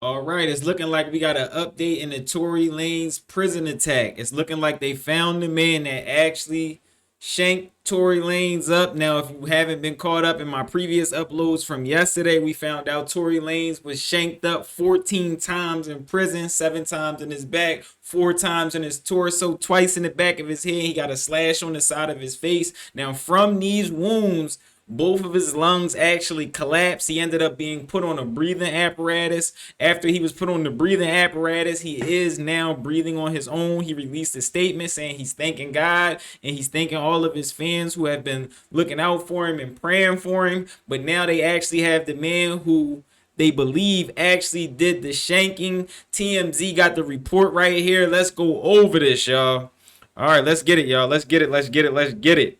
All right, it's looking like we got an update in the Tory Lanez prison attack. It's looking like they found the man that actually shanked Tory Lanez up. Now, if you haven't been caught up in my previous uploads from yesterday, we found out Tory Lanez was shanked up 14 times in prison, 7 times in his back, 4 times in his torso, twice in the back of his head. He got a slash on the side of his face. Now, from these wounds, both of his lungs actually collapsed. He ended up being put on a breathing apparatus. After he was put on the breathing apparatus, he is now breathing on his own. He released a statement saying he's thanking God and he's thanking all of his fans who have been looking out for him and praying for him. But now they actually have the man who they believe actually did the shanking. TMZ got the report right here. Let's go over this, y'all. All right, let's get it, y'all. Let's get it. Let's get it. Let's get it.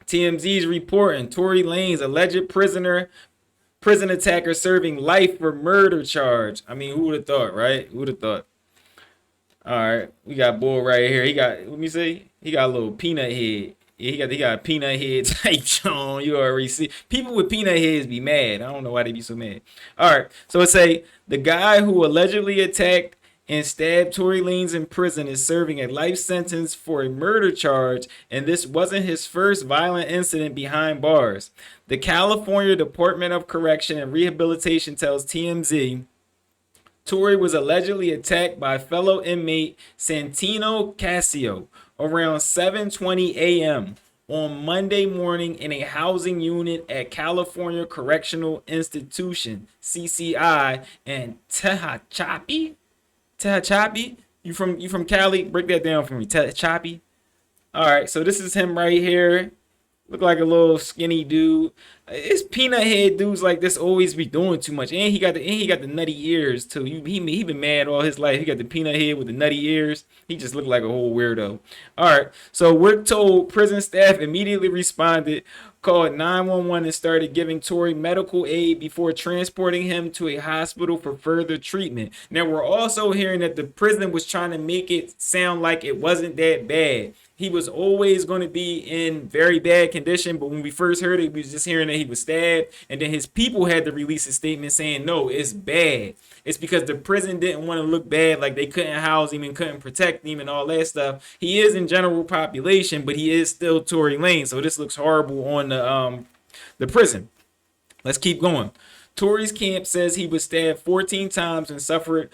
TMZ's reporting Tory Lanez, alleged prison attacker serving life for murder charge. I mean, who would have thought, right? Who would have thought? All right, we got Bull right here. He got, let me see, he got a little peanut head. Yeah, he got a peanut head type on. You already see. People with peanut heads be mad. I don't know why they be so mad. All right, so it say the guy who allegedly attacked and stabbed Tory Lanez in prison is serving a life sentence for a murder charge, and this wasn't his first violent incident behind bars. The California Department of Correction and Rehabilitation tells TMZ Tory was allegedly attacked by fellow inmate Santino Casio around 7:20 a.m. on Monday morning in a housing unit at California Correctional Institution (CCI) in Tehachapi. You from Cali? Break that down for me. Tehachapi. All right, so this is him right here. Look like a little skinny dude. It's peanut head dudes like this always be doing too much, and he got the nutty ears too. He been mad all his life. He got the peanut head with the nutty ears. He just looked like a whole weirdo. All right, so we're told prison staff immediately responded, called 911, and started giving Tory medical aid before transporting him to a hospital for further treatment. Now we're also hearing that the prison was trying to make it sound like it wasn't that bad. He was always going to be in very bad condition, but when we first heard it, we was just hearing that he was stabbed, and then his people had to release a statement saying, no, it's bad. It's because the prison didn't want to look bad, like they couldn't house him and couldn't protect him and all that stuff. He is in general population, but he is still Tory Lanez, so this looks horrible on the prison. Let's keep going. Tory's camp says he was stabbed 14 times and suffered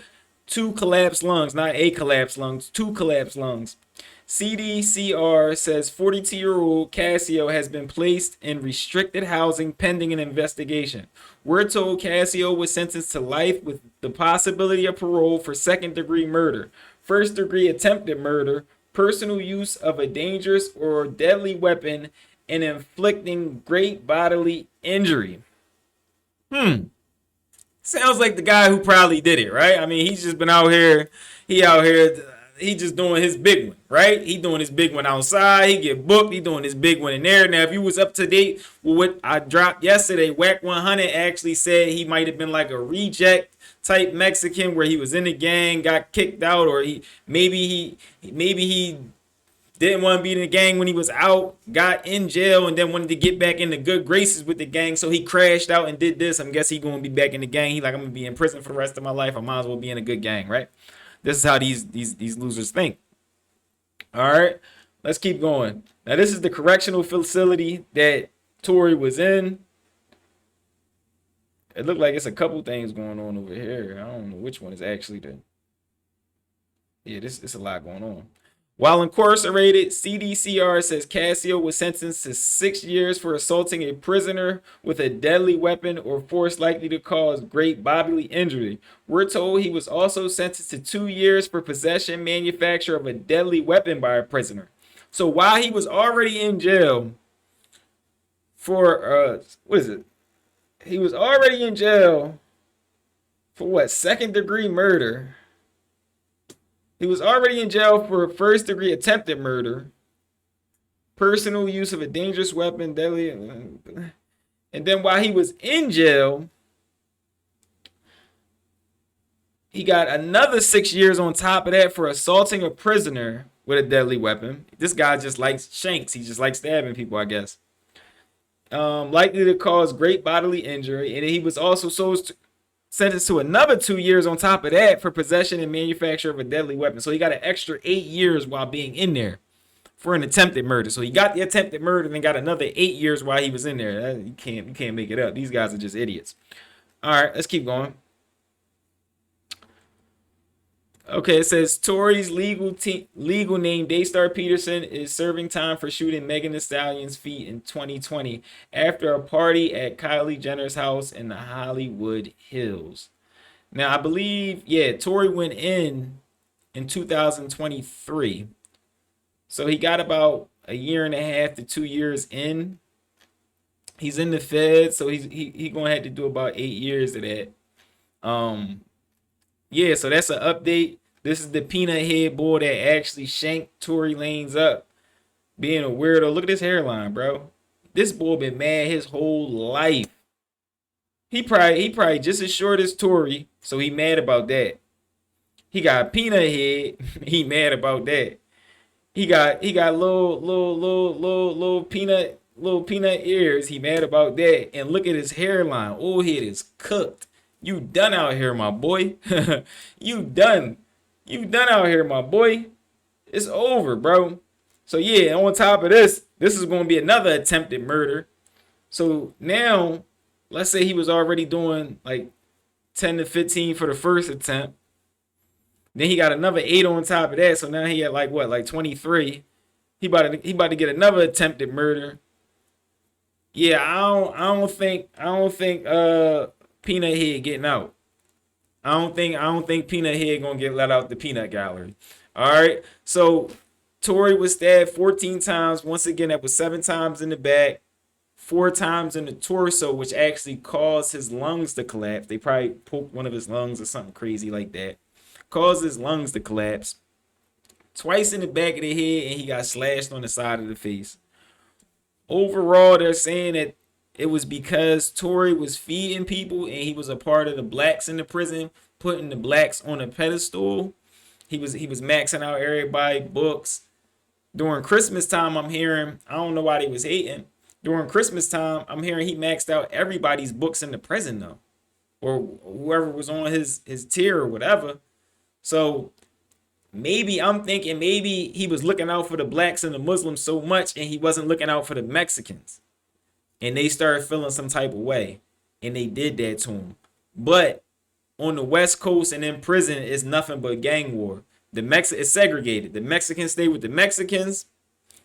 two collapsed lungs, not a collapsed lungs, two collapsed lungs. CDCR says 42-year-old Casio has been placed in restricted housing pending an investigation. We're told Casio was sentenced to life with the possibility of parole for second-degree murder, first-degree attempted murder, personal use of a dangerous or deadly weapon, and inflicting great bodily injury. Sounds like the guy who probably did it, right? I mean, he's just been out here. He just doing his big one, right? He doing his big one outside. He get booked. He doing his big one in there. Now, if you was up to date with what I dropped yesterday, Whack 100 actually said he might have been like a reject type Mexican where he was in the gang, got kicked out, or maybe he didn't want to be in the gang when he was out, got in jail, and then wanted to get back into good graces with the gang. So he crashed out and did this. I guess he going to be back in the gang. He like, I'm going to be in prison for the rest of my life. I might as well be in a good gang, right? This is how these losers think. All right, let's keep going. Now, this is the correctional facility that Tory was in. It looked like it's a couple things going on over here. I don't know which one is actually the. Yeah, it's a lot going on. While incarcerated, CDCR says Casio was sentenced to 6 years for assaulting a prisoner with a deadly weapon or force likely to cause great bodily injury. We're told he was also sentenced to 2 years for possession, manufacture of a deadly weapon by a prisoner. So while he was already in jail for, what is it? He was already in jail for what? Second degree murder. He was already in jail for first degree attempted murder, personal use of a dangerous weapon, deadly. And then while he was in jail, he got another 6 years on top of that for assaulting a prisoner with a deadly weapon. This guy just likes shanks. He just likes stabbing people, I guess. Likely to cause great bodily injury. And he was also sentenced to another 2 years on top of that for possession and manufacture of a deadly weapon. So he got an extra 8 years while being in there for an attempted murder. So he got the attempted murder and then got another 8 years while he was in there. You can't make it up. These guys are just idiots. All right, let's keep going. Okay, it says Tory's legal name Daystar Peterson is serving time for shooting Megan Thee Stallion's feet in 2020 after a party at Kylie Jenner's house in the Hollywood Hills. Now, I believe, yeah, Tory went in 2023. So he got about a year and a half to 2 years in. He's in the Fed, so he gonna have to do about 8 years of that. Um, yeah, so that's an update. This is the peanut head boy that actually shanked Tory Lanez up, being a weirdo. Look at his hairline, bro. This boy been mad his whole life. He probably just as short as Tory, so he mad about that. He got peanut head. He mad about that. He got little peanut ears. He mad about that. And look at his hairline. Old head is cooked. You done out here, my boy. you done. You done out here, my boy. It's over, bro. So yeah, on top of this is gonna be another attempted murder. So now, let's say he was already doing like 10 to 15 for the first attempt. Then he got another 8 on top of that. So now he had like what, like 23. He about to get another attempted murder. Yeah, I don't think Peanut Head getting out. I don't think Peanut Head gonna get let out the peanut gallery. All right. So Tory was stabbed 14 times. Once again, that was 7 times in the back, 4 times in the torso, which actually caused his lungs to collapse. They probably poked one of his lungs or something crazy like that. Caused his lungs to collapse. Twice in the back of the head, and he got slashed on the side of the face. Overall, they're saying that it was because Tory was feeding people and he was a part of the blacks in the prison, putting the blacks on a pedestal. He was maxing out everybody books. During Christmas time, I'm hearing, I don't know why they was hating. During Christmas time, I'm hearing he maxed out everybody's books in the prison though. Or whoever was on his tier or whatever. So maybe I'm thinking maybe he was looking out for the blacks and the Muslims so much and he wasn't looking out for the Mexicans. And they started feeling some type of way. And they did that to him. But on the West Coast and in prison, it's nothing but gang war. It's segregated. The Mexicans stay with the Mexicans.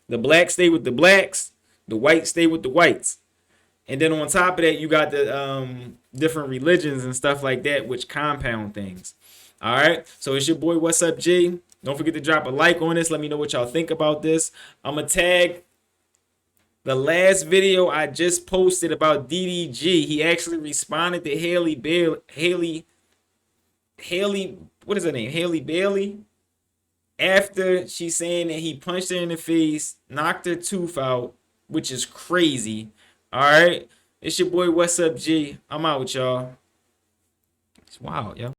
The blacks stay with the blacks. The whites stay with the whites. And then on top of that, you got the different religions and stuff like that, which compound things. All right. So it's your boy, What's Up, G? Don't forget to drop a like on this. Let me know what y'all think about this. I'm going to tag the last video I just posted about DDG. He actually responded to Haley, what is her name? Haley Bailey. After she's saying that he punched her in the face, knocked her tooth out, which is crazy. All right. It's your boy, What's Up, G? I'm out with y'all. It's wild, yo.